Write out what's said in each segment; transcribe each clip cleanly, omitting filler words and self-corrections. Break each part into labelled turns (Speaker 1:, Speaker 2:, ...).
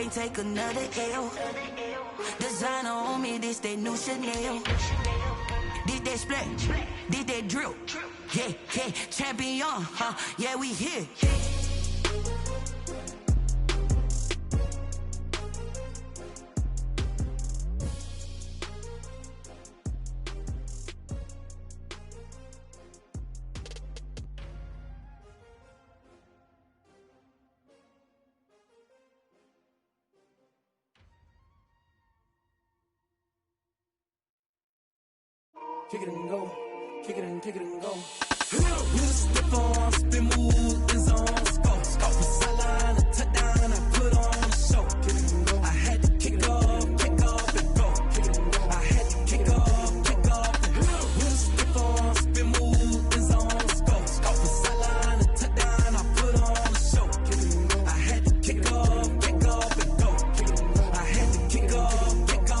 Speaker 1: can't take another L. Designer on me, this they new Chanel. This they splash, this they drill. Yeah, yeah, champion, huh? Yeah, we here.
Speaker 2: Kick it and go, kick it and go. With a stiff arm, spin move, in zone, scope. From sideline to touchdown, I put on a show. Kick it and go. I had to kick off and go. Kick it and go. I had to kick off and go. With a stiff arm, spin move, in zone, scope. From sideline to touchdown, I put on a show. Kick it and go. I had to kick off and go. Kick it and go. I had to kick off and go.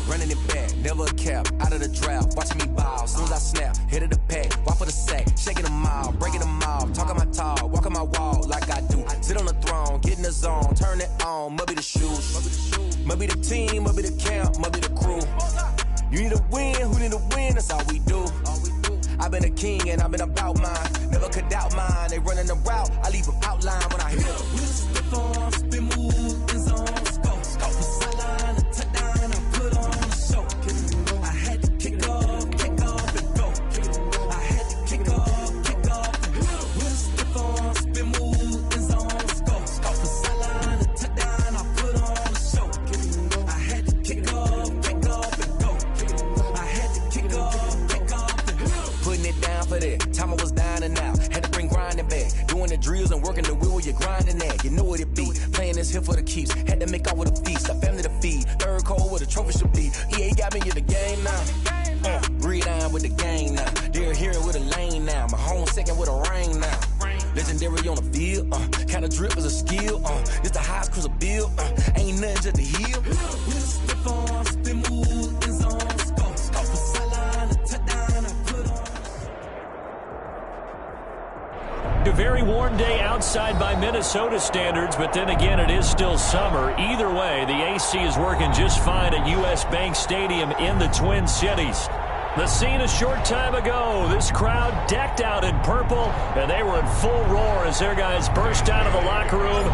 Speaker 3: Running it back, never a cap, out of the draft. Watching me ball, soon as I snap, hit of the pack, walk for the sack, shaking them all, breaking them off, talking my talk, walking my wall like I do. Sit on the throne, get in the zone, turn it on, must be the shoes, must be the team, must be the camp, must be the crew. You need a win, who need a win, that's all we do. I've been a king and I've been about mine, never could doubt mine. They running the route, I leave them outline when I hit them.
Speaker 2: With a stiff arm, spin move, in zone, scope. From sideline to touchdown, I put on a show. I had to kick off and go. I had to kick off and go. With a stiff arm, spin move, in zone, scope. From sideline to touchdown, I put on a show. I had to kick off and go. I had to kick off and go.
Speaker 3: Putting it down for that, time I was down and out, had to bring grinding back, doing the drills and working the wheel where you're grinding at, you know what it be, playing this here for the keeps, had to make out with a feast, a family to feed, third cold where the trophy should be, EA got me in the game now, breathe on with the game now, they're here with a lane now, my home second with a ring now, legendary on the field, kind of drip is a skill, it's the highest cruiser bill, ain't nothing just to heal.
Speaker 2: With a stiff arm, spin move, in zone, scope. From sideline to touchdown, I put on.
Speaker 4: A very warm day outside by Minnesota standards, but then again, it is still summer. Either way, the AC is working just fine at U.S. Bank Stadium in the Twin Cities. The scene a short time ago, this crowd decked out in purple, and they were in full roar as their guys burst out of the locker room.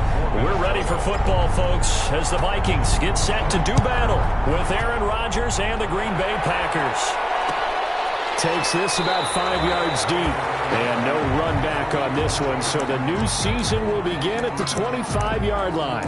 Speaker 4: We're ready for football, folks, as the Vikings get set to do battle with Aaron Rodgers and the Green Bay Packers. Takes this about 5 yards deep, and no run back on this one, so the new season will begin at the 25-yard line.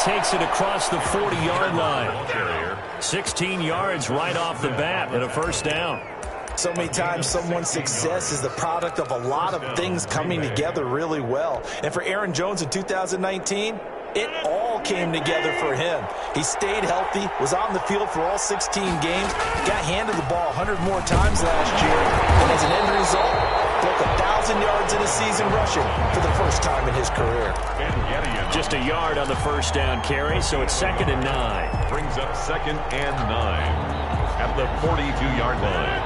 Speaker 4: Takes it across the 40-yard line. 16 yards right off the bat and a first down.
Speaker 5: So many times someone's success is the product of a lot of things coming together really well. And for Aaron Jones in 2019, it all came together for him. He stayed healthy, was on the field for all 16 games, got handed the ball 100 more times last year, and as an end result, broke 1,000 yards in a season rushing for the first time in his career.
Speaker 4: Just a yard on the first down carry, so it's 2nd and 9.
Speaker 6: Brings up 2nd and 9 at the 42-yard line.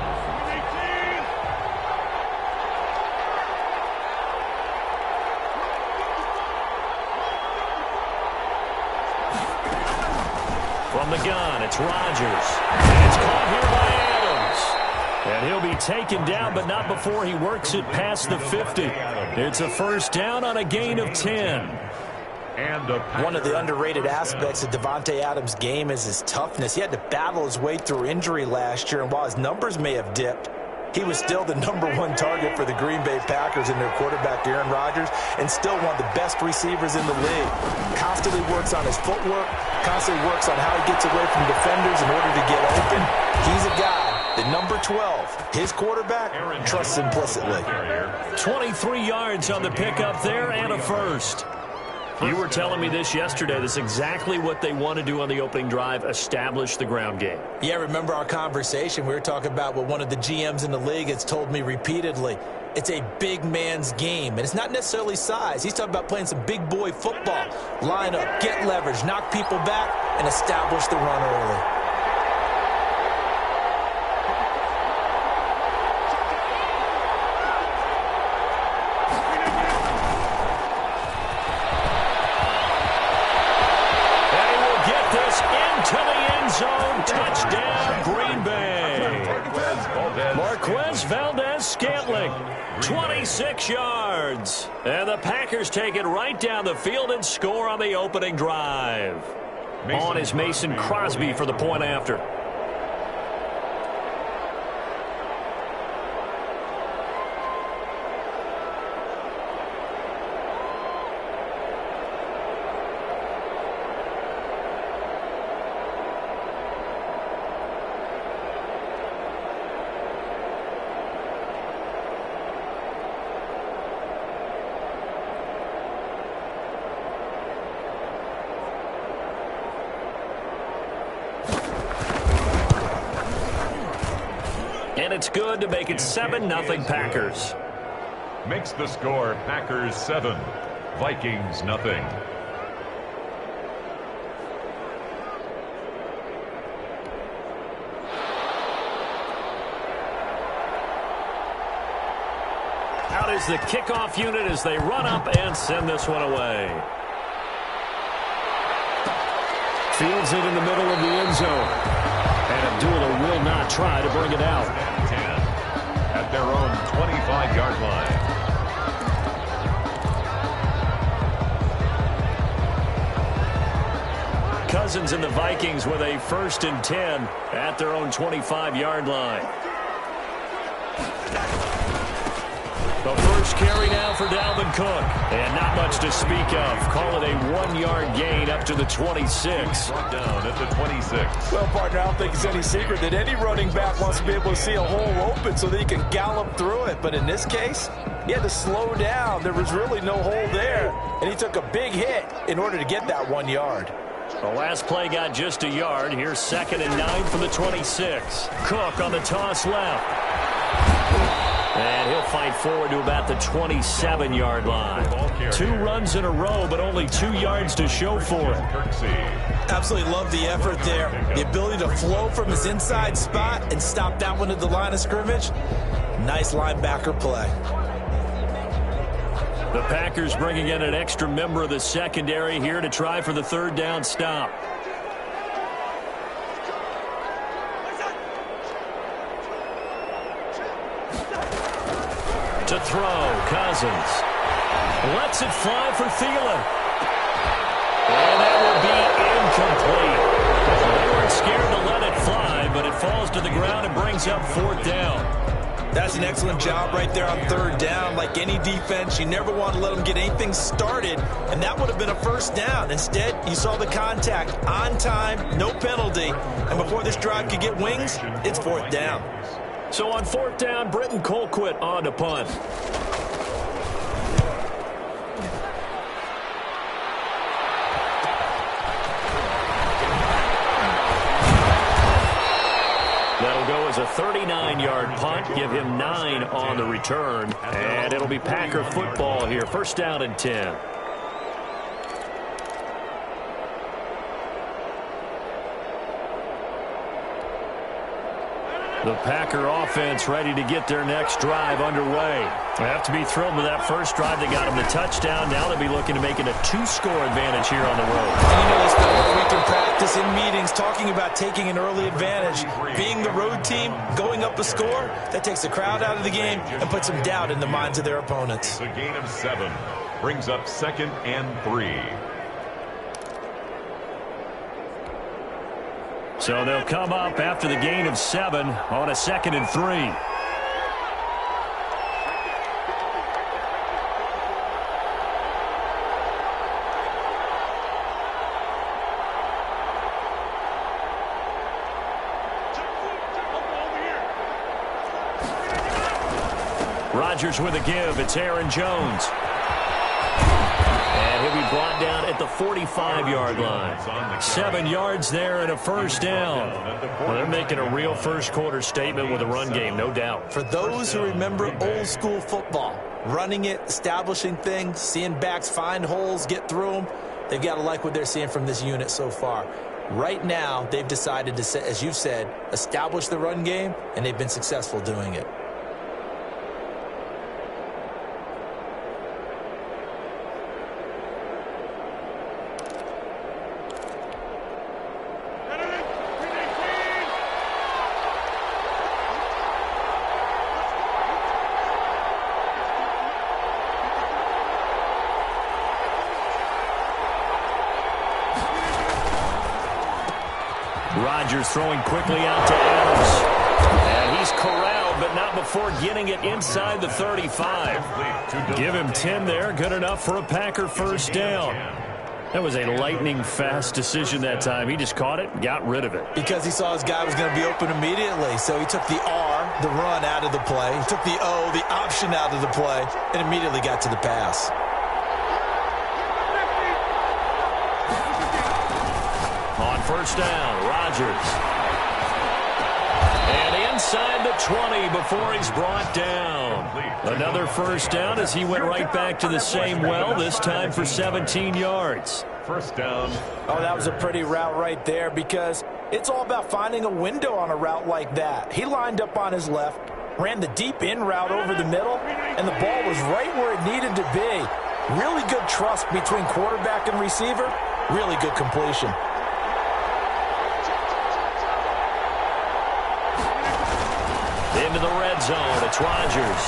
Speaker 4: From the gun, it's Rodgers. And it's caught here by Adams. And he'll be taken down, but not before he works it past the 50. It's a first down on a gain of 10.
Speaker 5: One of the underrated aspects of Davante Adams' game is his toughness. He had to battle his way through injury last year, and while his numbers may have dipped, he was still the #1 target for the Green Bay Packers and their quarterback, Aaron Rodgers, and still one of the best receivers in the league. Constantly works on his footwork, constantly works on how he gets away from defenders in order to get open. He's a guy that number 12, his quarterback, trusts implicitly.
Speaker 4: 23 yards on the pickup there and a first. You were telling me this yesterday. That's exactly what they want to do on the opening drive, establish the ground game.
Speaker 5: Yeah, remember our conversation? We were talking about what one of the GMs in the league has told me repeatedly. It's a big man's game, and it's not necessarily size. He's talking about playing some big boy football. Line up, get leverage, knock people back, and establish the run early.
Speaker 4: To the end zone, touchdown, Green Bay. Marquez Valdez-Scantling, 26 yards. And the Packers take it right down the field and score on the opening drive. On is Mason Crosby for the point after. And it's good to make it 7-0 Packers.
Speaker 6: Makes the score Packers 7, Vikings nothing.
Speaker 4: Out is the kickoff unit as they run up and send this one away. Fields it in the middle of the end zone. And Abdullah will not try to bring it out.
Speaker 6: 10 at their own 25-yard line.
Speaker 4: Cousins and the Vikings with a 1st and 10 at their own 25-yard line. The first carry now for Dalvin Cook. And not much to speak of. Call it a 1-yard gain up to the 26.
Speaker 6: Down at the 26.
Speaker 5: Well, partner, I don't think it's any secret that any running back wants to be able to see a hole open so that he can gallop through it. But in this case, he had to slow down. There was really no hole there. And he took a big hit in order to get that 1 yard.
Speaker 4: The last play got just a yard. Here's 2nd and 9 from the 26. Cook on the toss left. And he'll fight forward to about the 27-yard line. 2 runs in a row, but only 2 yards to show for it.
Speaker 5: Absolutely love the effort there. The ability to flow from his inside spot and stop that one at the line of scrimmage. Nice linebacker play.
Speaker 4: The Packers bringing in an extra member of the secondary here to try for the 3rd down stop. To throw, Cousins. Lets it fly for Thielen. And that will be incomplete. They weren't scared to let it fly, but it falls to the ground and brings up 4th down.
Speaker 5: That's an excellent job right there on 3rd down. Like any defense, you never want to let them get anything started, and that would have been a 1st down. Instead, you saw the contact on time, no penalty, and before this drive could get wings, it's 4th down.
Speaker 4: So on 4th down, Britton Colquitt on to punt. That'll go as a 39-yard punt, give him 9 on the return, and it'll be Packer football here. 1st down and 10. The Packer offense ready to get their next drive underway. They have to be thrilled with that first drive. They got them the touchdown. Now they'll be looking to make it a 2-score advantage here on the road.
Speaker 5: And you know, they spent all week in practice, in meetings, talking about taking an early advantage. Being the road team, going up a score, that takes the crowd out of the game and puts some doubt in the minds of their opponents.
Speaker 6: The gain of 7 brings up 2nd and 3.
Speaker 4: So they'll come up after the gain of 7 on a 2nd and 3. Rodgers with a give. It's Aaron Jones. And he'll be brought down at the 45-yard line. 7 yards there and a first down. Well, they're making a real first-quarter statement with a run game, no doubt.
Speaker 5: For those who remember old-school football, running it, establishing things, seeing backs find holes, get through them, they've got to like what they're seeing from this unit so far. Right now, they've decided to, as you've said, establish the run game, and they've been successful doing it.
Speaker 4: Rodgers throwing quickly out to Adams. And he's corralled, but not before getting it inside the 35. Give him 10 there. Good enough for a Packer first down. That was a lightning-fast decision that time. He just caught it, got rid of it.
Speaker 5: Because he saw his guy was going to be open immediately. So he took the R, the run, out of the play. He took the O, the option, out of the play, and immediately got to the pass.
Speaker 4: First down, Rodgers. And inside the 20 before he's brought down. Another first down as he went right back to the same well, this time for 17 yards.
Speaker 6: First down.
Speaker 5: Oh, that was a pretty route right there because it's all about finding a window on a route like that. He lined up on his left, ran the deep in route over the middle, and the ball was right where it needed to be. Really good trust between quarterback and receiver. Really good completion.
Speaker 4: Into the red zone, it's Rodgers.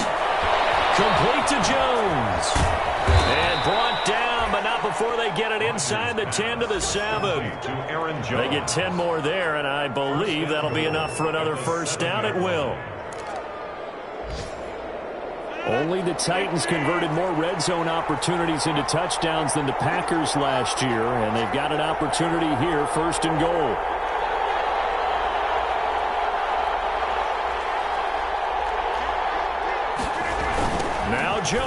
Speaker 4: Complete to Jones. And brought down, but not before they get it inside the 10 to the 7. They get 10 more there, and I believe that'll be enough for another first down. It will. Only the Titans converted more red zone opportunities into touchdowns than the Packers last year, and they've got an opportunity here, first and goal. Jones.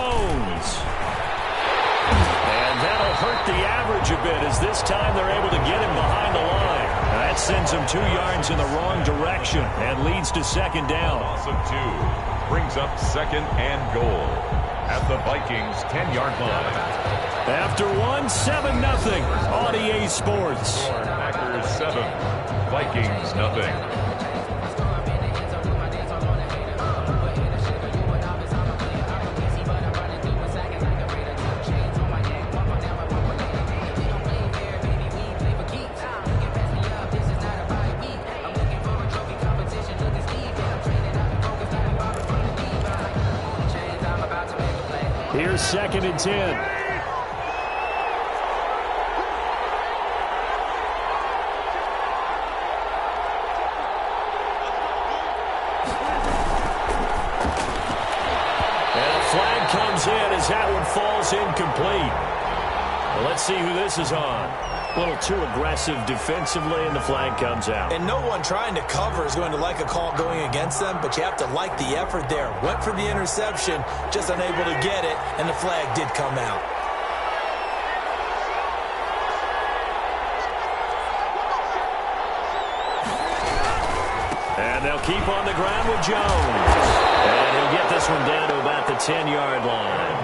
Speaker 4: And that'll hurt the average a bit as this time they're able to get him behind the line. Now that sends him 2 yards in the wrong direction and leads to second down.
Speaker 6: Loss of 2 brings up second and goal at the Vikings 10-yard line.
Speaker 4: After 7-0 on EA Sports.
Speaker 6: Packers 7, Vikings nothing.
Speaker 4: Here's second and 10. Flag comes in as that one falls incomplete. Well, let's see who this is on. A little too aggressive defensively, and the flag comes out.
Speaker 5: And no one trying to cover is going to like a call going against them, but you have to like the effort there. Went for the interception, just unable to get it, and the flag did come out.
Speaker 4: And they'll keep on the ground with Jones. And he'll get this one down to about the 10-yard line.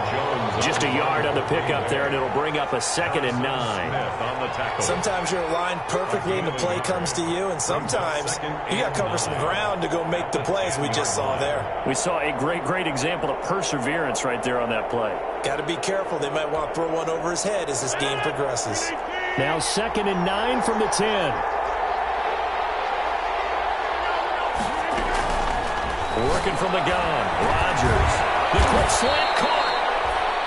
Speaker 4: Just a yard on the pickup there, and it'll bring up a 2nd and 9.
Speaker 5: Sometimes you're aligned perfectly and the play comes to you, and sometimes you got to cover some ground to go make the plays we just saw there.
Speaker 4: We saw a great example of perseverance right there on that play.
Speaker 5: Got to be careful. They might want to throw one over his head as this game progresses.
Speaker 4: Now 2nd and 9 from the 10. Working from the gun, Rodgers. The quick slant caught.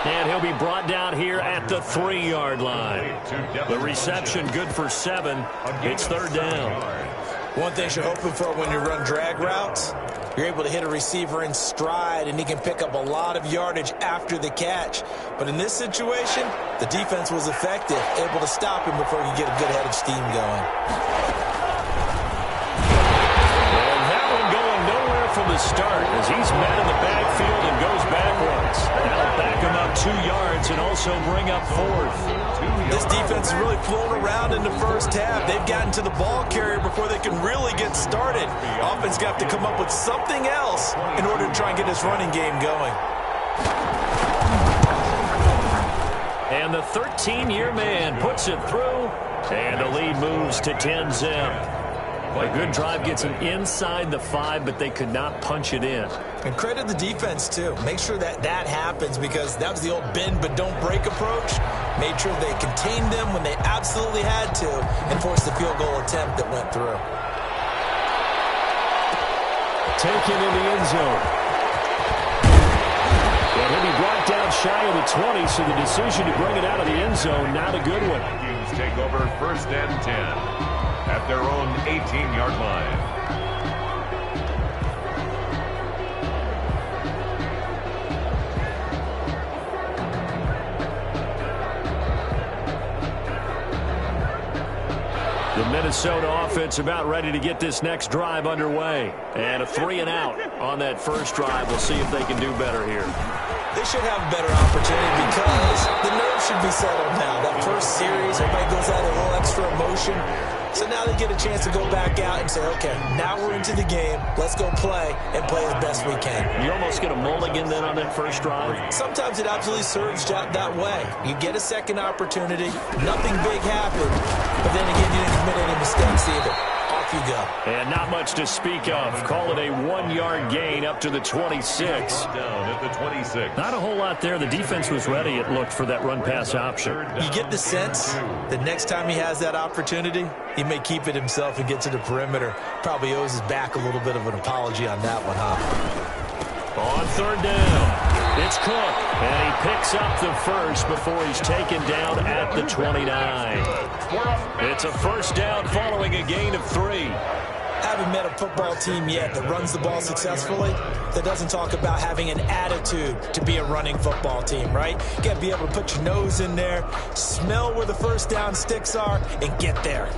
Speaker 4: And he'll be brought down here at the 3-yard line. The reception good for 7. It's third down.
Speaker 5: One thing you're hoping for when you run drag routes, you're able to hit a receiver in stride, and he can pick up a lot of yardage after the catch. But in this situation, the defense was effective, able to stop him before he could get a good head of steam going.
Speaker 4: from the start as he's met in the backfield and goes backwards. That'll back him up 2 yards and also bring up 4th.
Speaker 5: This defense is really flown around in the first half. They've gotten to the ball carrier before they can really get started. Offense got to come up with something else in order to try and get this running game going.
Speaker 4: And the 13-year man puts it through, and the lead moves to 10-zip. A good drive gets them inside the 5, but they could not punch it in.
Speaker 5: And credit the defense, too. Make sure that happens because that was the old bend but don't break approach. Made sure they contained them when they absolutely had to and forced the field goal attempt that went through.
Speaker 4: Taken in the end zone. And he'll be brought down shy of the 20, so the decision to bring it out of the end zone, not a good one.
Speaker 6: Vikings take over 1st and 10. At their own 18-yard line.
Speaker 4: The Minnesota offense about ready to get this next drive underway. And a 3-and-out on that first drive. We'll see if they can do better here.
Speaker 5: They should have a better opportunity because the nerves should be settled now. That first series, everybody goes out a little extra emotion. So now they get a chance to go back out and say, okay, now we're into the game. Let's go play and play as best we can.
Speaker 4: You almost get a mulligan then on that first drive?
Speaker 5: Sometimes it absolutely serves that way. You get a second opportunity. Nothing big happened. But then again, you didn't commit any mistakes either. Off you go.
Speaker 4: And not much to speak of. Call it a 1-yard gain up to the 26.
Speaker 6: Down at the 26.
Speaker 4: Not a whole lot there. The defense was ready, it looked, for that run-pass option.
Speaker 5: You get the sense that next time he has that opportunity, he may keep it himself and get to the perimeter. Probably owes his back a little bit of an apology on that one, huh?
Speaker 4: On 3rd down, it's Cook, and he picks up the first before he's taken down at the 29. It's a 1st down following a gain of 3.
Speaker 5: Haven't met a football team yet that runs the ball successfully that doesn't talk about having an attitude to be a running football team, right? You got to be able to put your nose in there, smell where the 1st down sticks are, and get there.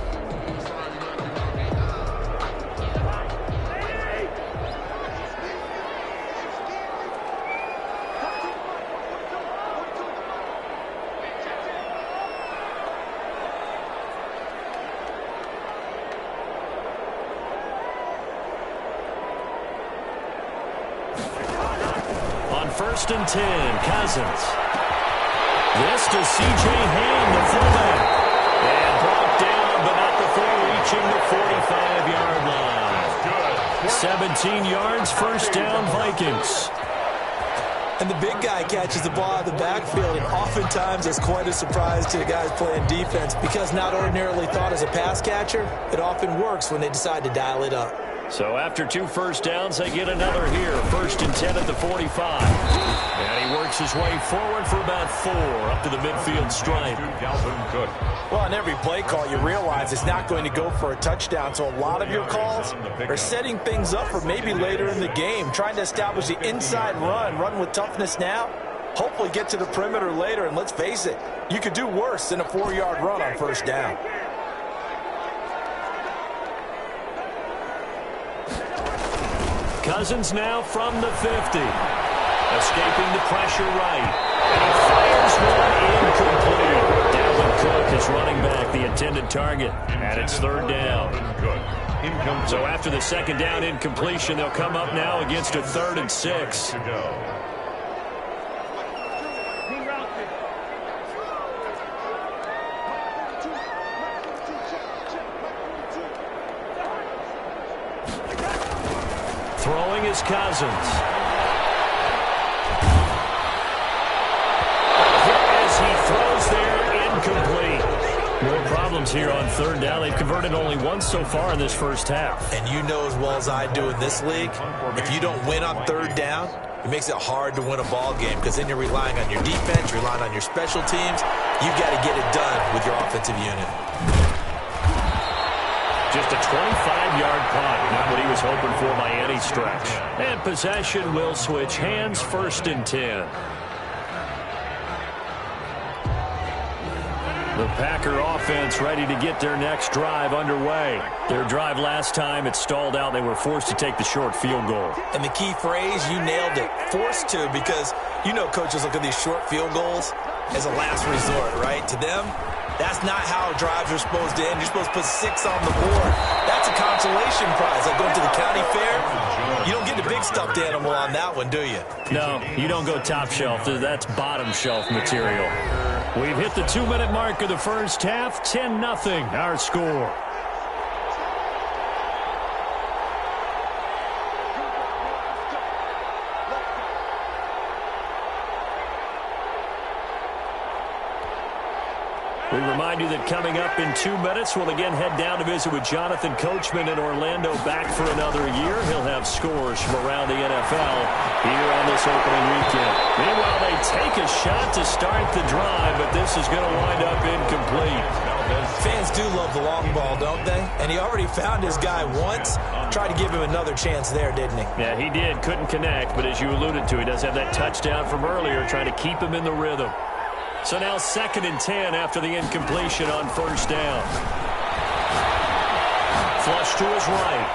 Speaker 4: On 1st and 10, Cousins. This to C.J. Ham, the fullback. And brought down, but not before reaching the 45-yard line. 17 yards, 1st down, Vikings.
Speaker 5: And the big guy catches the ball out of the backfield, and oftentimes it's quite a surprise to the guys playing defense because not ordinarily thought as a pass catcher, it often works when they decide to dial it up.
Speaker 4: So after 2 first downs, they get another here. 1st and 10 at the 45. And he works his way forward for about 4 up to the midfield stripe.
Speaker 5: Well, on every play call, you realize it's not going to go for a touchdown. So a lot of your calls are setting things up for maybe later in the game, trying to establish the inside run with toughness now. Hopefully get to the perimeter later, and let's face it, you could do worse than a 4-yard run on 1st down.
Speaker 4: Cousins now from the 50. Escaping the pressure right. And he fires one incomplete. Dalvin Cook is running back, the intended target. And it's 3rd down. So after the 2nd down incompletion, they'll come up now against a 3rd and 6. Throwing is Cousins. As he throws there, incomplete. More problems here on 3rd down. They've converted only once so far in this first half.
Speaker 5: And you know as well as I do in this league, if you don't win on 3rd down, it makes it hard to win a ball game because then you're relying on your defense, relying on your special teams. You've got to get it done with your offensive unit.
Speaker 4: Just a 25-yard punt, not what he was hoping for by any stretch. And possession will switch hands, 1st and 10. The Packer offense ready to get their next drive underway. Their drive last time, it stalled out. They were forced to take the short field goal.
Speaker 5: And the key phrase, you nailed it, forced to, because you know coaches look at these short field goals as a last resort, right? To them, that's not how drives are supposed to end. You're supposed to put 6 on the board. That's a consolation prize. Like going to the county fair, you don't get the big stuffed animal on that one, do you?
Speaker 4: No, you don't go top shelf. That's bottom shelf material. We've hit the 2-minute mark of the first half. 10-0 our score. We remind you that coming up in 2 minutes, we'll again head down to visit with Jonathan Coachman in Orlando, back for another year. He'll have scores from around the NFL here on this opening weekend. Meanwhile, they take a shot to start the drive, but this is going to wind up incomplete.
Speaker 5: Fans do love the long ball, don't they? And he already found his guy once. Tried to give him another chance there, didn't he?
Speaker 4: Yeah, he did. Couldn't connect, but as you alluded to, he does have that touchdown from earlier, trying to keep him in the rhythm. So now 2nd and 10 after the incompletion on first down. Flush to his right.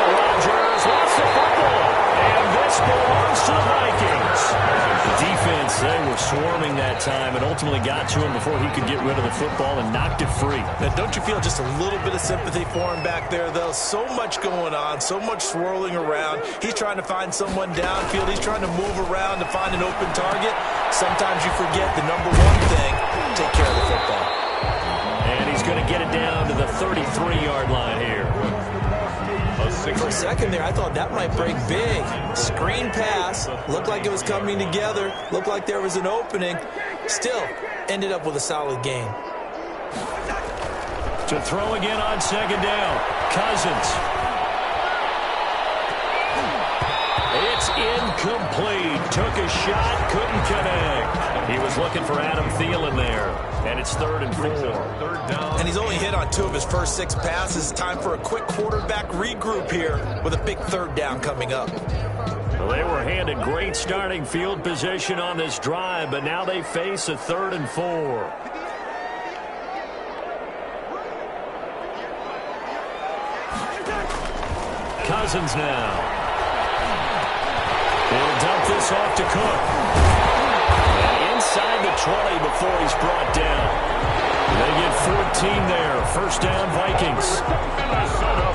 Speaker 4: Rodgers lost the football. And this belongs to the Vikings. The defense, they were swarming that time and ultimately got to him before he could get rid of the football and knocked it free.
Speaker 5: Now, don't you feel just a little bit of sympathy for him back there, though? So much going on, so much swirling around. He's trying to find someone downfield. He's trying to move around to find an open target. Sometimes you forget the number one thing, take care of the football.
Speaker 4: And he's going to get it down to the 33-yard line here.
Speaker 5: For a second there, I thought that might break big. Screen pass. Looked like it was coming together. Looked like there was an opening. Still, ended up with a solid game.
Speaker 4: To throw again on 2nd down. Cousins. It's incomplete. Took a shot, couldn't connect. He was looking for Adam Thielen there. And it's 3rd and 4.
Speaker 5: And he's only hit on 2 of his first 6 passes. Time for a quick quarterback regroup here with a big 3rd down coming up.
Speaker 4: Well, they were handed great starting field position on this drive, but now they face a 3rd and 4. Cousins now. He'll dump this off to Cook. And inside the 20 before he's brought down. They get 14 there. 1st down, Vikings.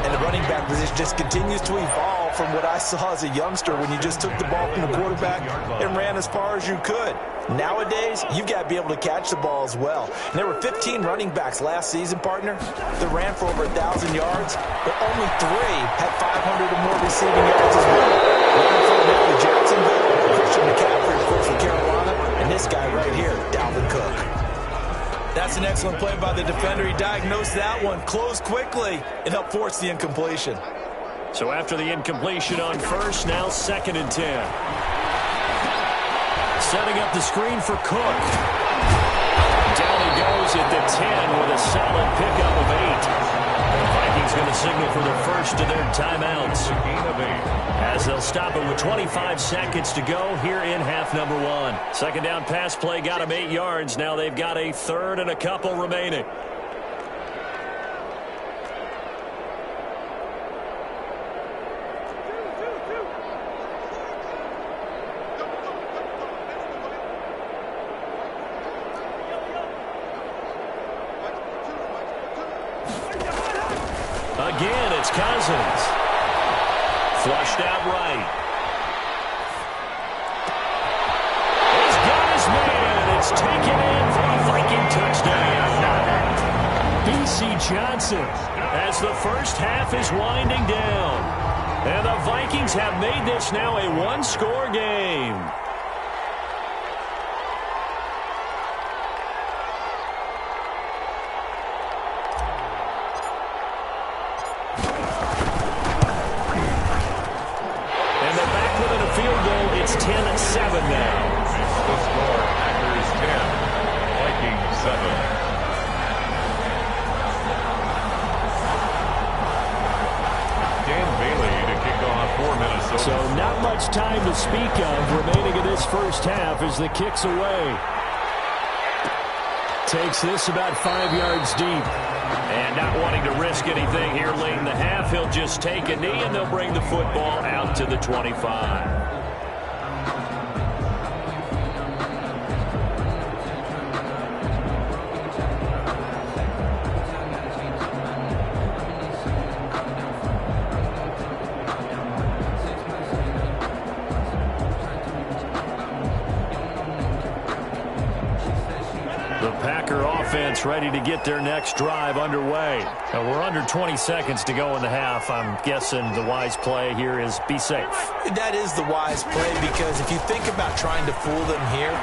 Speaker 5: And the running back position just continues to evolve from what I saw as a youngster when you just took the ball from the quarterback and ran as far as you could. Nowadays, you've got to be able to catch the ball as well. And there were 15 running backs last season, partner, that ran for over 1,000 yards, but only 3 had 500 or more receiving yards as well. One for the Jacksonville, Christian McCaffrey, of course, for Carolina, and this guy right here, Dalvin Cook. That's an excellent play by the defender. He diagnosed that one, closed quickly, and helped force the incompletion.
Speaker 4: So after the incompletion on first, now 2nd and 10. Setting up the screen for Cook. Down he goes at the 10 with a solid pickup of 8. The Vikings going to signal for the first of their timeouts, as they'll stop it with 25 seconds to go here in half number 1. 2nd down pass play got them 8 yards. Now they've got a 3rd and a couple remaining. Again, it's Cousins. Flushed out right. He's got his man. It's taken in for a Viking touchdown. B.C. Johnson, as the first half is winding down. And the Vikings have made this now a 1-score game. It's 10-7 now.
Speaker 6: The score, Packers 10, Vikings 7. Dan Bailey to kick off for Minnesota.
Speaker 4: So not much time to speak of remaining in this first half as the kick's away. takes this about 5 yards deep. And not wanting to risk anything here late in the half, he'll just take a knee, and they'll bring the football out to the 25. Ready to get their next drive underway. We're under 20 seconds to go in the half. I'm guessing the wise play here is be safe.
Speaker 5: That is the wise play, because if you think about trying to fool them here,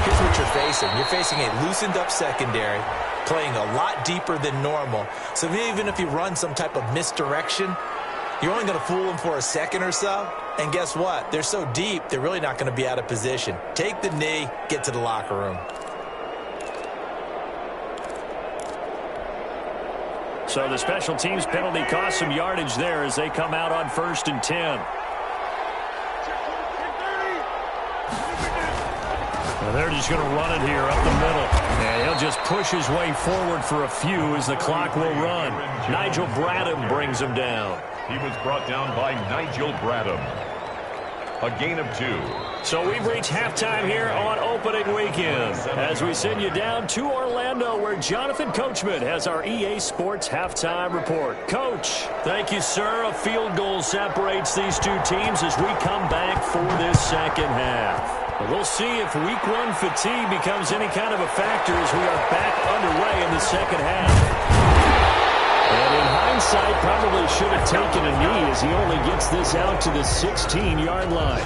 Speaker 5: here's what you're facing. You're facing a loosened up secondary, playing a lot deeper than normal. So even if you run some type of misdirection, you're only going to fool them for a second or so. And guess what? They're so deep, they're really not going to be out of position. Take the knee, get to the locker room.
Speaker 4: So the special teams penalty cost some yardage there as they come out on 1st and 10. And they're just going to run it here up the middle. And he'll just push his way forward for a few as the clock will run. Nigel Bradham brings him down.
Speaker 6: He was brought down by Nigel Bradham. A gain of 2.
Speaker 4: So we've reached halftime here on opening weekend as we send you down to Orlando, where Jonathan Coachman has our EA Sports halftime report. Coach, thank you, sir. A field goal separates these two teams as we come back for this second half. We'll see if week 1 fatigue becomes any kind of a factor as we are back underway in the second half. And in hindsight, probably should have taken a knee as he only gets this out to the 16-yard line.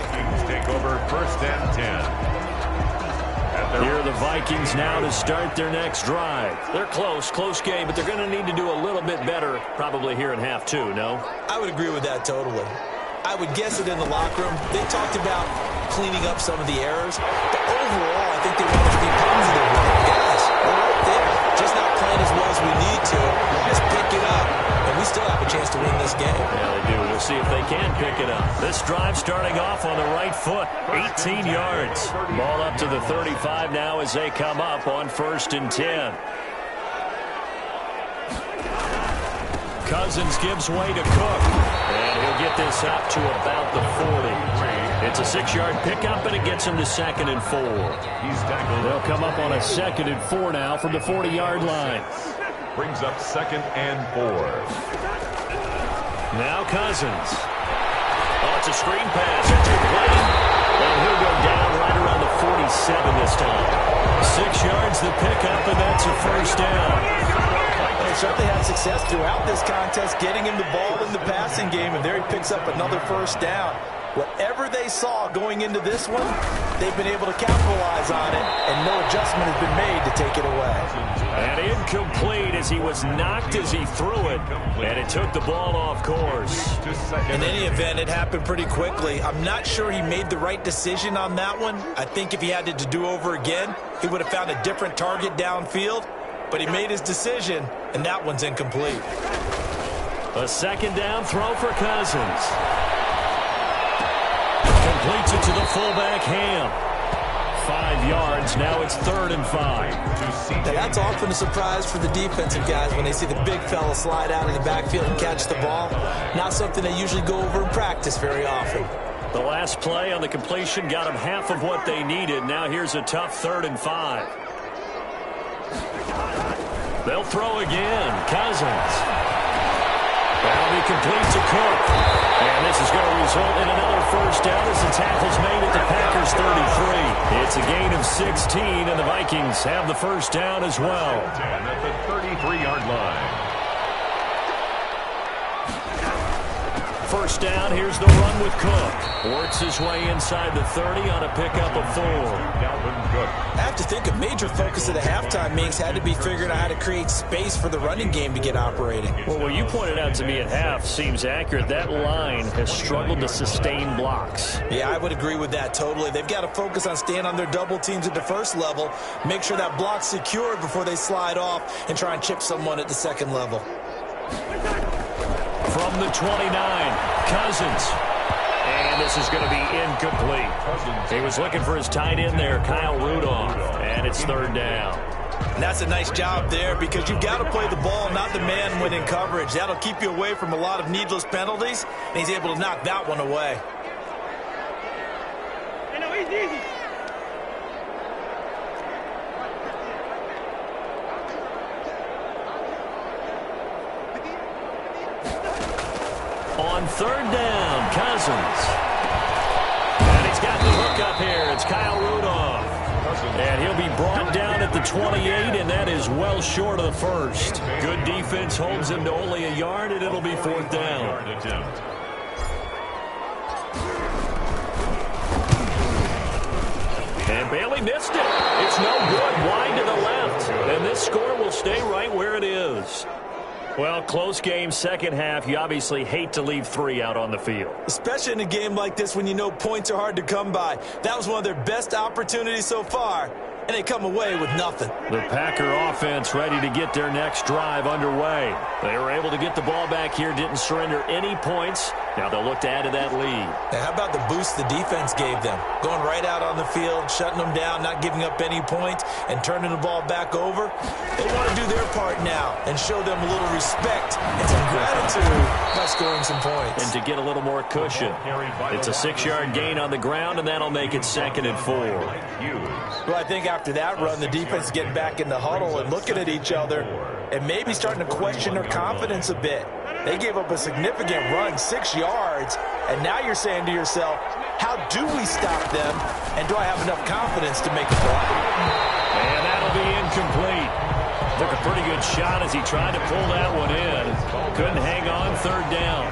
Speaker 6: Take over 1st and 10.
Speaker 4: Here are the Vikings now to start their next drive. They're close game, but they're going to need to do a little bit better probably here in half 2, no?
Speaker 5: I would agree with that totally. I would guess it in the locker room. They talked about cleaning up some of the errors, but overall, I think they wanted to be positive with it. Guys, we're right there. Just not playing as well as we need to. Let's pick it up, and we still have a chance to win this game.
Speaker 4: Yeah, they do. We'll see if they can pick it up. This drive starting off on the right foot, 18 yards. Ball up to the 35 now as they come up on 1st and 10. Cousins gives way to Cook, and he'll get this up to about the 40. It's a 6-yard pickup, and it gets him to 2nd and 4. They'll come up on a 2nd and 4 now from the 40-yard line.
Speaker 6: Brings up 2nd and 4.
Speaker 4: Now Cousins. Oh, it's a screen pass. It's complete. And he'll go down right around the 47 this time. 6 yards the pickup, and that's a 1st down.
Speaker 5: They certainly had success throughout this contest, getting him the ball in the passing game, and there he picks up another 1st down. Whatever they saw going into this one, they've been able to capitalize on it, and no adjustment has been made to take it away.
Speaker 4: And incomplete as he was knocked as he threw it, and it took the ball off course.
Speaker 5: In any event, it happened pretty quickly. I'm not sure he made the right decision on that one. I think if he had it to do over again, he would have found a different target downfield, but he made his decision, and that one's incomplete.
Speaker 4: A 2nd down throw for Cousins. Completes it to the fullback, Ham. 5 yards. Now it's 3rd and 5.
Speaker 5: Now that's often a surprise for the defensive guys when they see the big fella slide out of the backfield and catch the ball. Not something they usually go over in practice very often.
Speaker 4: The last play on the completion got them half of what they needed. Now here's a tough 3rd and 5. They'll throw again. Cousins. That'll be complete to Cook. And this is going to result in another 1st down as the tackle's made at the Packers 33. It's a gain of 16, and the Vikings have the 1st down as well.
Speaker 6: And at the 33-yard line.
Speaker 4: 1st down, here's the run with Cook. Works his way inside the 30 on a pickup of 4.
Speaker 5: I have to think a major focus of the halftime meetings had to be figuring out how to create space for the running game to get operating.
Speaker 4: Well, what you pointed out to me at half seems accurate. That line has struggled to sustain blocks.
Speaker 5: Yeah, I would agree with that totally. They've got to focus on staying on their double teams at the 1st level, make sure that block's secured before they slide off and try and chip someone at the 2nd level.
Speaker 4: From the 29, Cousins. And this is going to be incomplete. He was looking for his tight end there, Kyle Rudolph. And it's 3rd down.
Speaker 5: And that's a nice job there because you've got to play the ball, not the man when in coverage. That'll keep you away from a lot of needless penalties, and he's able to knock that one away.
Speaker 7: Easy.
Speaker 4: On third down, Cousins. And he's got the hook up here. It's Kyle Rudolph. And he'll be brought down at the 28, and that is well short of the first. Good defense holds him to only a yard, and it'll be fourth down. And Bailey missed it. It's no good. Wide to the left. And this score will stay right where it is. Well, close game, second half. You obviously hate to leave 3 out on the field.
Speaker 5: Especially in a game like this when you know points are hard to come by. That was one of their best opportunities so far, and they come away with nothing.
Speaker 4: The Packer offense ready to get their next drive underway. They were able to get the ball back here, didn't surrender any points. Now they'll look to add to that lead.
Speaker 5: Now, how about the boost the defense gave them? Going right out on the field, shutting them down, not giving up any points, and turning the ball back over. They want to do their part now and show them a little respect and some gratitude by scoring some points.
Speaker 4: And to get a little more cushion. It's a 6-yard gain on the ground, and that'll make it 2nd and 4.
Speaker 5: Well, I think after that run, the defense is getting back in the huddle and looking at each other and maybe starting to question their confidence a bit. They gave up a significant run, 6 yards, and now you're saying to yourself, how do we stop them, and do I have enough confidence to make a play?
Speaker 4: And that'll be incomplete. Took a pretty good shot as he tried to pull that one in. Couldn't hang on, third down.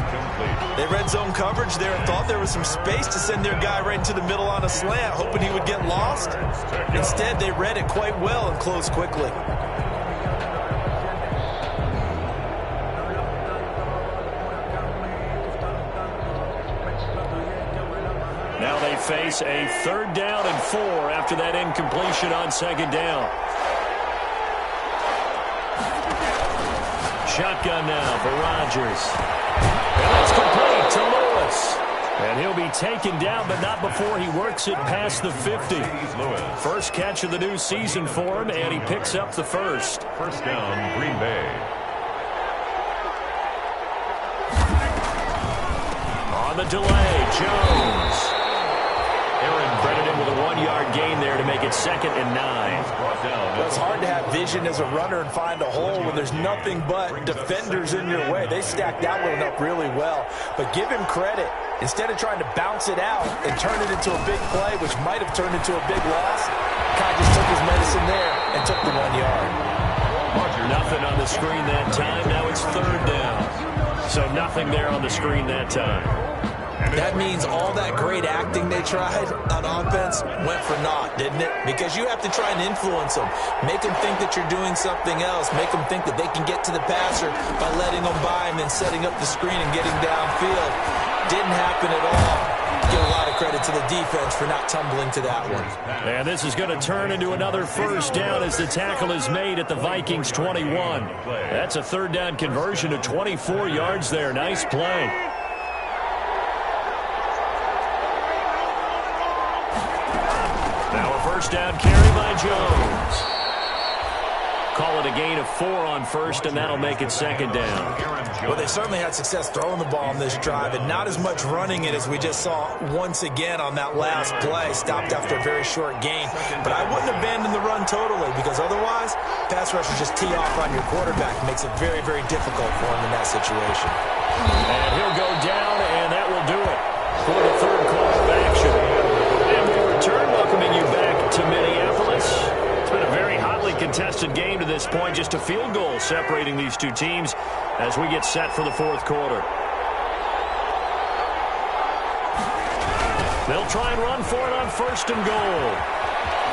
Speaker 5: They red zone coverage there and thought there was some space to send their guy right into the middle on a slant, hoping he would get lost. Instead, they read it quite well and closed quickly.
Speaker 4: Now they face a 3rd down and 4 after that incompletion on 2nd down. Shotgun now for Rodgers. And that's complete to Lewis. And he'll be taken down, but not before he works it past the 50. First catch of the new season for him, and he picks up the first.
Speaker 6: First down, Green Bay.
Speaker 4: On the delay, Jones. Credited with a 1-yard gain there to make it 2nd and 9.
Speaker 5: Well, it's hard to have vision as a runner and find a hole when there's nothing but defenders in your way. They stacked that one up really well. But give him credit. Instead of trying to bounce it out and turn it into a big play, which might have turned into a big loss, Kai just took his medicine there and took the 1 yard.
Speaker 4: Nothing on the screen that time. Now it's 3rd down. So nothing there on the screen that time.
Speaker 5: That means all that great acting they tried on offense went for naught, didn't it? Because you have to try and influence them. Make them think that you're doing something else. Make them think that they can get to the passer by letting them by and then setting up the screen and getting downfield. Didn't happen at all. Give a lot of credit to the defense for not tumbling to that one.
Speaker 4: And this is going to turn into another first down as the tackle is made at the Vikings 21. That's a 3rd down conversion to 24 yards there. Nice play. First down carry by Jones. Call it a gain of 4 on first, and that'll make it 2nd down.
Speaker 5: Well, they certainly had success throwing the ball on this drive, and not as much running it as we just saw once again on that last play. Stopped after a very short gain. But I wouldn't abandon the run totally, because otherwise, pass rushers just tee off on your quarterback. It makes it very, very difficult for him in that situation.
Speaker 4: And he'll go down, and that will do it for the 3rd quarter of action. And we'll return, welcoming you back to Minneapolis. It's been a very hotly contested game to this point. Just a field goal separating these two teams as we get set for the 4th quarter. They'll try and run for it on 1st and goal.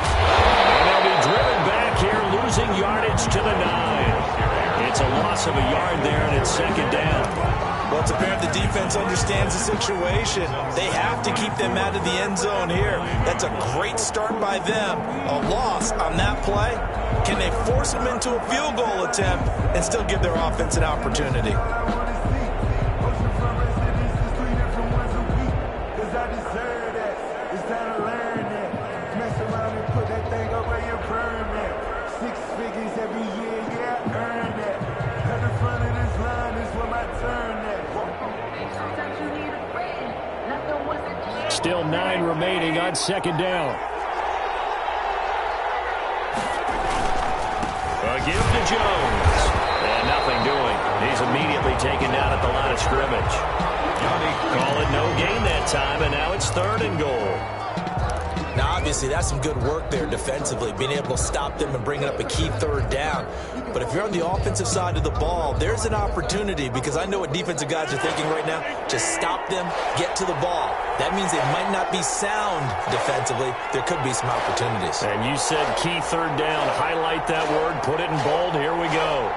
Speaker 4: And they'll be driven back here, losing yardage to the 9. It's a loss of a yard there, and it's 2nd down.
Speaker 5: Well, it's apparent the defense understands the situation. They have to keep them out of the end zone here. That's a great start by them. A loss on that play. Can they force them into a field goal attempt and still give their offense an opportunity?
Speaker 7: It's time to learn that. Mess around and put that thing up where you're permanent. 6 feet.
Speaker 4: Still 9 remaining on second down. A give to Jones. And nothing doing. He's immediately taken down at the line of scrimmage. Call it no gain that time, and now it's 3rd and goal.
Speaker 5: Now, obviously, that's some good work there defensively, being able to stop them and bringing up a key 3rd down. But if you're on the offensive side of the ball, there's an opportunity, because I know what defensive guys are thinking right now. Just stop them, get to the ball. That means they might not be sound defensively. There could be some opportunities.
Speaker 4: And you said key 3rd down. Highlight that word. Put it in bold. Here we go.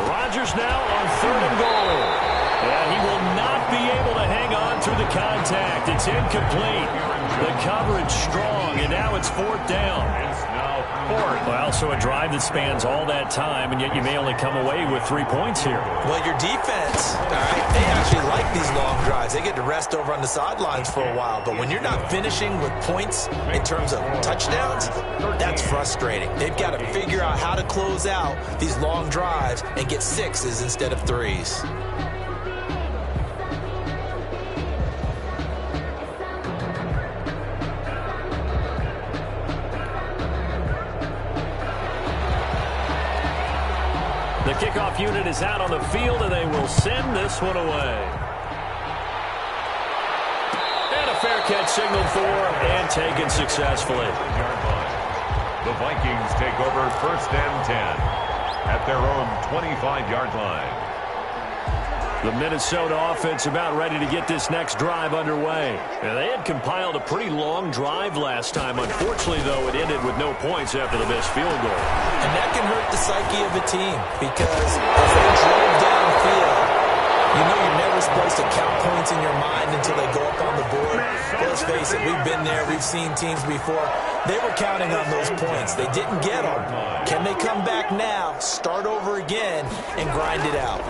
Speaker 4: Rodgers now on 3rd and goal. And he will not be able to hang on through the contact. It's incomplete. The coverage strong, and now it's 4th down.
Speaker 6: It's now 4th.
Speaker 4: Well, so a drive that spans all that time, and yet you may only come away with 3 points here.
Speaker 5: Well, your defense, all right, they actually like these long drives. They get to rest over on the sidelines for a while. But when you're not finishing with points in terms of touchdowns, that's frustrating. They've got to figure out how to close out these long drives and get 6s instead of 3s.
Speaker 4: The kickoff unit is out on the field, and they will send this one away. And a fair catch signaled for and taken successfully.
Speaker 6: The Vikings take over 1st and 10 at their own 25-yard line.
Speaker 4: The Minnesota offense about ready to get this next drive underway. And they had compiled a pretty long drive last time. Unfortunately, though, it ended with no points after the missed field goal.
Speaker 5: And that can hurt the psyche of a team, because as they drove downfield, you know you're never supposed to count points in your mind until they go up on the board. Let's face it, we've been there. We've seen teams before. They were counting on those points. They didn't get them. Can they come back now, start over again, and grind it out?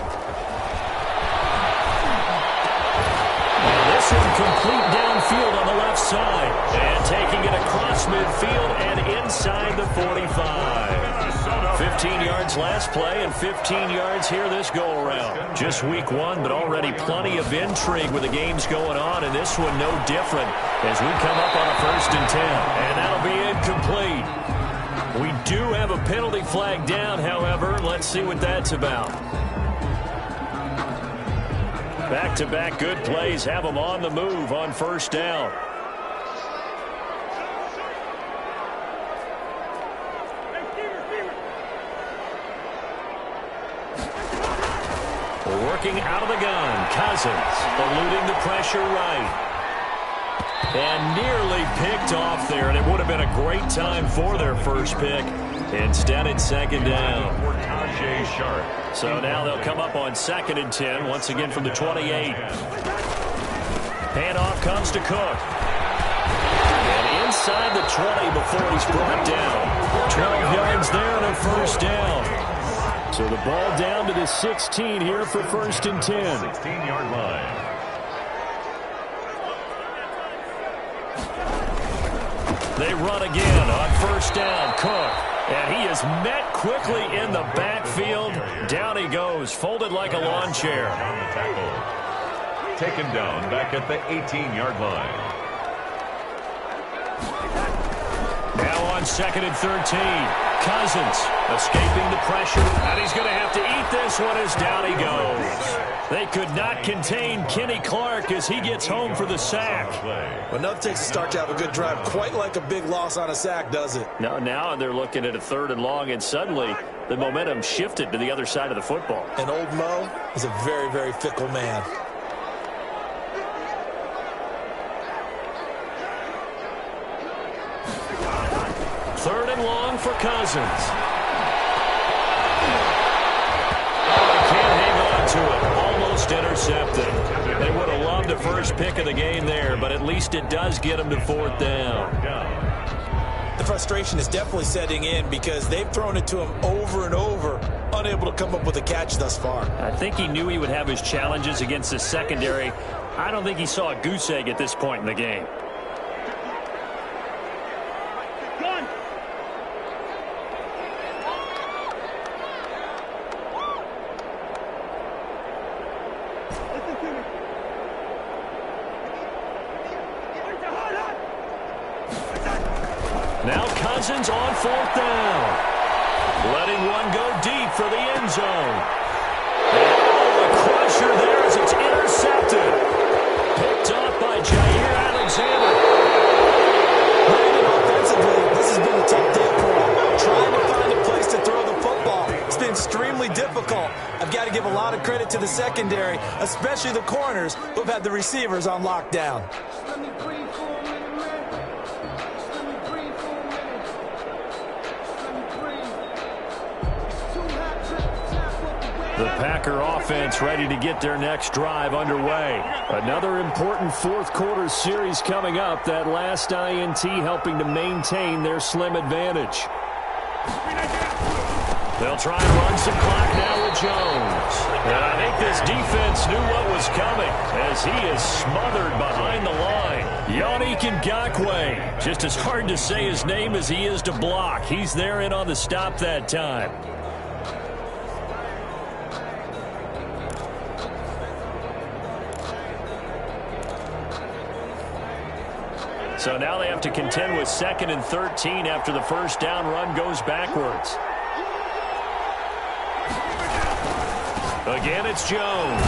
Speaker 4: This one complete downfield on the left side. And taking it across midfield and inside the 45. 15 yards last play and 15 yards here this go-around. Just week 1, but already plenty of intrigue with the games going on, and this one no different as we come up on a 1st and 10. And that'll be incomplete. We do have a penalty flag down, however. Let's see what that's about. Back-to-back good plays have them on the move on 1st down. Working out of the gun, Cousins eluding the pressure right. And nearly picked off there, and it would have been a great time for their first pick. Instead, it's 2nd down. So now they'll come up on 2nd and 10, once again from the 28. Handoff comes to Cook. And inside the 20 before he's brought down. 12 yards there and a 1st down. So the ball down to the 16 here for 1st and 10.
Speaker 6: 16-yard line.
Speaker 4: They run again on 1st down. Cook. And he is met quickly in the backfield. Down he goes, folded like a lawn chair.
Speaker 6: On the tackle. Taken down back at the 18-yard line.
Speaker 4: Now on 2nd and 13. Cousins escaping the pressure. And he's going to have to eat this one as down he goes. They could not contain Kenny Clark as he gets home for the sack.
Speaker 5: Well, nothing takes a start to have a good drive quite like a big loss on a sack, does it?
Speaker 4: No, now they're looking at a 3rd and long, and suddenly the momentum shifted to the other side of the football.
Speaker 5: And old Mo is a very, very fickle man.
Speaker 4: Third and long for Cousins. To it, almost intercepted. They would have loved the first pick of the game there, but at least it does get them to 4th down.
Speaker 5: The frustration is definitely setting in because they've thrown it to him over and over, unable to come up with a catch thus far.
Speaker 4: I think he knew he would have his challenges against the secondary. I don't think he saw a goose egg at this point in the game. Now Cousins on 4th down. Letting one go deep for the end zone. Oh, a crusher there as it's intercepted. Picked off by Jair Alexander.
Speaker 5: Brandon, offensively, this has been a tough day for him. Trying to find a place to throw the football. It's been extremely difficult. I've got to give a lot of credit to the secondary, especially the corners who've had the receivers on lockdown.
Speaker 4: The Packer offense ready to get their next drive underway. Another important fourth quarter series coming up. That last INT helping to maintain their slim advantage. They'll try and run some clock now with Jones. And I think this defense knew what was coming as he is smothered behind the line. Yannick Ngakoue. Just as hard to say his name as he is to block. He's there in on the stop that time. So now they have to contend with 2nd and 13 after the first down run goes backwards. Again, it's Jones.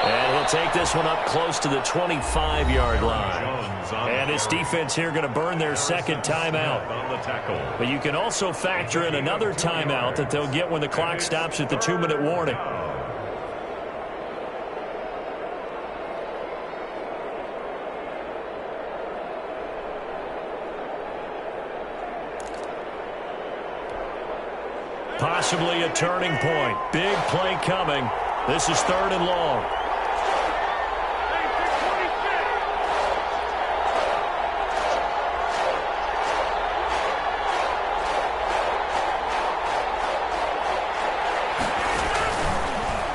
Speaker 4: And he'll take this one up close to the 25-yard line. And his defense here going to burn their second timeout. But you can also factor in another timeout that they'll get when the clock stops at the 2-minute warning. Possibly a turning point. Big play coming. This is 3rd and long.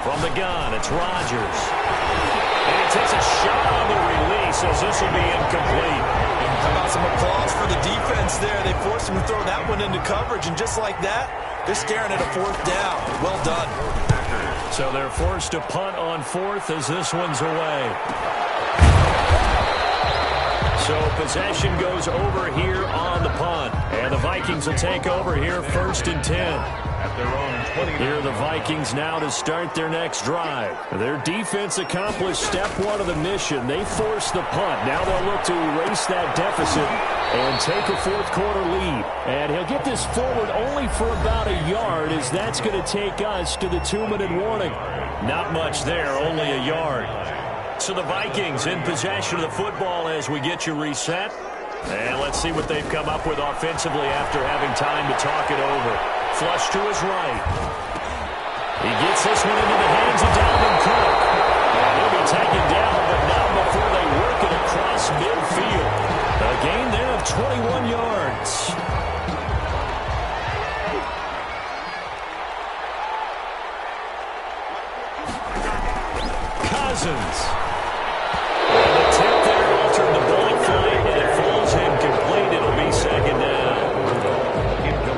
Speaker 4: From the gun, it's Rodgers. And he takes a shot on the release as this will be incomplete.
Speaker 5: How about some applause for the defense there? They forced him to throw that one into coverage, and just like that, they're staring at a 4th down. Well done.
Speaker 4: So they're forced to punt on 4th as this one's away. So possession goes over here on the punt. And the Vikings will take over here 1st and 10. Here are the Vikings now to start their next drive. Their defense accomplished step 1 of the mission. They forced the punt. Now they'll look to erase that deficit and take a fourth quarter lead. And he'll get this forward only for about a yard, as that's going to take us to the 2-minute warning. Not much there, only a yard. So the Vikings in possession of the football as we get you reset. And let's see what they've come up with offensively after having time to talk it over. Flush to his right. He gets this one into the hands of Dalvin Cook. And he'll be taken down, but not before they work it across midfield. A gain there of 21 yards. Cousins. And the tip there altered the ball flight, and it falls incomplete. It'll be 2nd down.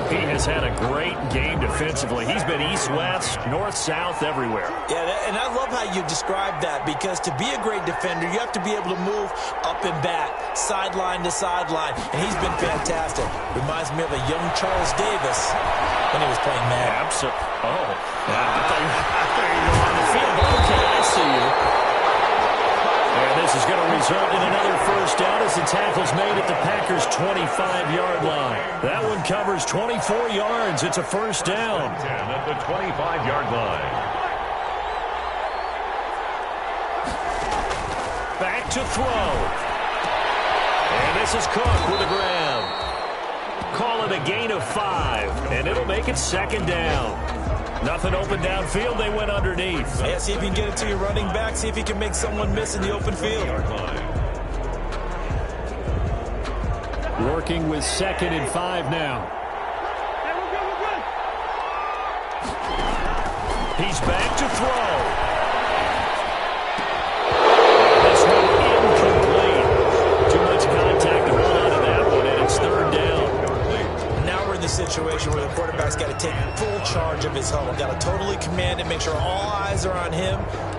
Speaker 4: He has had a great game defensively. He's been east-west, north-south, everywhere.
Speaker 5: Yeah, and I love how you described that, because to be a great defender, you have to be able to move up and back, sideline to sideline, and he's been fantastic. Reminds me of a young Charles Davis when he was playing Madden.
Speaker 4: Absolutely. Oh. I thought you were on the field, but okay, I see you. And this is going to result in another first down as the tackle's made at the Packers' 25-yard line. That one covers 24 yards. It's a first down.
Speaker 6: 10 at the 25-yard line.
Speaker 4: Back to throw. And this is Cook with a grab. Call it a gain of 5, and it'll make it 2nd down. Nothing open downfield. They went underneath.
Speaker 5: Yeah, see if you can get it to your running back. See if you can make someone miss in the open field.
Speaker 4: Working with 2nd and 5 now. He's back to throw. This one incomplete. Too much contact to hold on to that one, and it's 3rd down.
Speaker 5: Now we're in the situation where the quarterback's got to take full charge of his huddle. Got to totally command it, make sure all eyes are on him.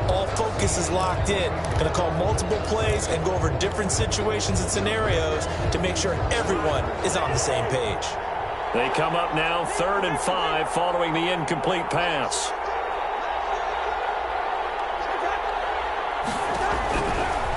Speaker 5: All focus is locked in. Going to call multiple plays and go over different situations and scenarios to make sure everyone is on the same page.
Speaker 4: They come up now 3rd and 5 following the incomplete pass.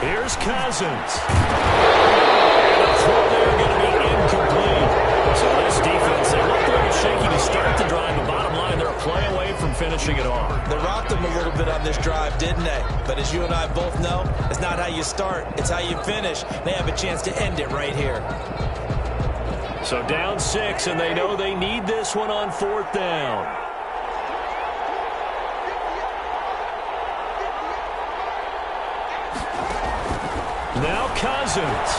Speaker 4: Here's Cousins. And the throw there going to be incomplete. So this defense, they looked a little shaky to start the drive, but bottom line, they're a play away from finishing it off.
Speaker 5: They rocked them a little bit on this drive, didn't they? But as you and I both know, it's not how you start, it's how you finish. They have a chance to end it right here.
Speaker 4: So down 6, and they know they need this one on 4th down. Now Cousins.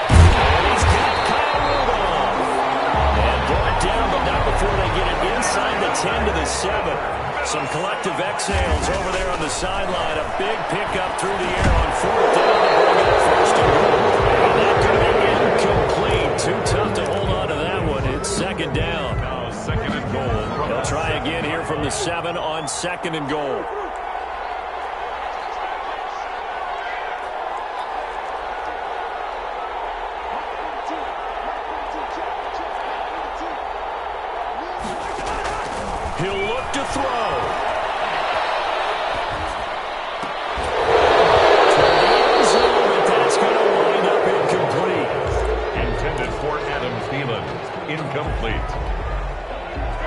Speaker 4: And he's got Kyle Rudolph. And brought down, but not before they get it inside the 10 to the 7. Some collective exhales over there on the sideline. A big pickup through the air on 4th down to bring it up 1st and goal. And that could be incomplete. Too tough to hold on to that one. It's 2nd down.
Speaker 6: Now 2nd and goal.
Speaker 4: They'll try again here from the 7 on 2nd and goal. He'll look to throw. But that's going to wind up incomplete.
Speaker 6: Intended for Adam Thielen. Incomplete.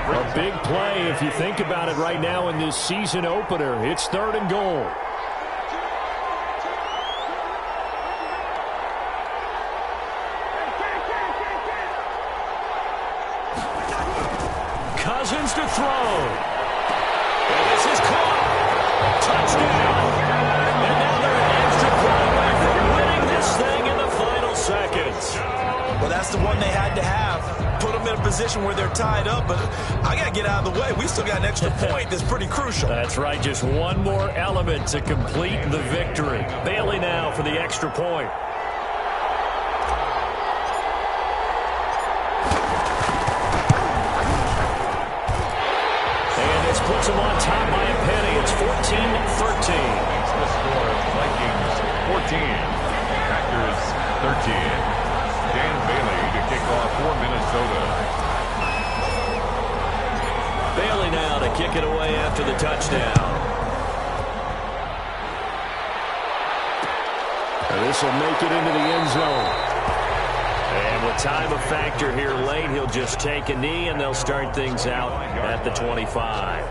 Speaker 4: A big play if you think about it right now in this season opener. It's 3rd and goal. Cousins to throw. And this is caught. Touchdown. And now they're an extra point away from winning this thing in the final seconds.
Speaker 5: Well, that's the one they had to have. Put them in a position where they're tied up, but I got to get out of the way. We still got an extra point that's pretty crucial.
Speaker 4: That's right. Just one more element to complete the victory. Bailey now for the extra point. Puts them on top by a penny. It's 14-13.
Speaker 6: It's the score. Vikings 14. Packers 13. Dan Bailey to kick off for Minnesota.
Speaker 4: Bailey now to kick it away after the touchdown. And this will make it into the end zone. And with time a factor here late, he'll just take a knee, and they'll start things out at the 25.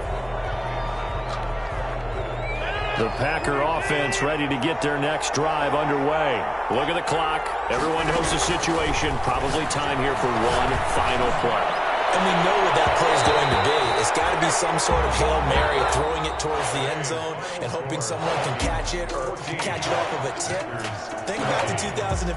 Speaker 4: The Packer offense ready to get their next drive underway. Look at the clock. Everyone knows the situation. Probably time here for one final play.
Speaker 5: And we know what that play is going to be. It's got to be some sort of Hail Mary, throwing it towards the end zone and hoping someone can catch it or catch it off of a tip. Think back to 2015.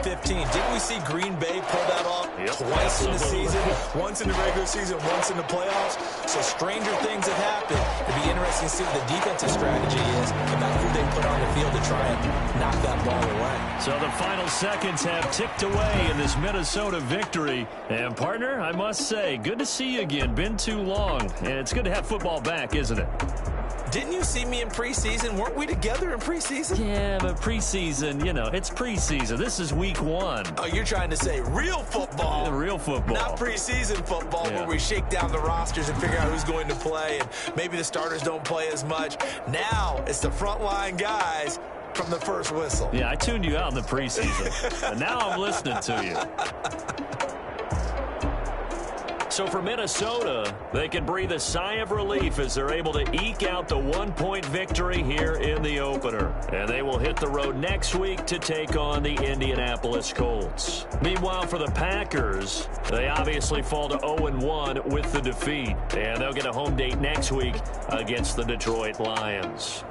Speaker 5: Didn't we see Green Bay pull that off twice in the season? Once in the regular season, once in the playoffs. So stranger things have happened. It'd be interesting to see what the defensive strategy is about who they put on the field to try and knock that ball away.
Speaker 4: So the final seconds have ticked away in this Minnesota victory. And, partner, I must say, good to see you again. Been too long. And it's good to have football back, isn't it?
Speaker 5: Didn't you see me in preseason? Weren't we together in preseason?
Speaker 4: Yeah, but preseason, you know, it's preseason. This is week 1.
Speaker 5: Oh, you're trying to say real football.
Speaker 4: Real football.
Speaker 5: Not preseason football where we shake down the rosters and figure out who's going to play, and maybe the starters don't play as much. Now it's the frontline guys from the first whistle.
Speaker 4: Yeah, I tuned you out in the preseason, and now I'm listening to you. So for Minnesota, they can breathe a sigh of relief as they're able to eke out the 1-point victory here in the opener. And they will hit the road next week to take on the Indianapolis Colts. Meanwhile, for the Packers, they obviously fall to 0-1 with the defeat. And they'll get a home date next week against the Detroit Lions.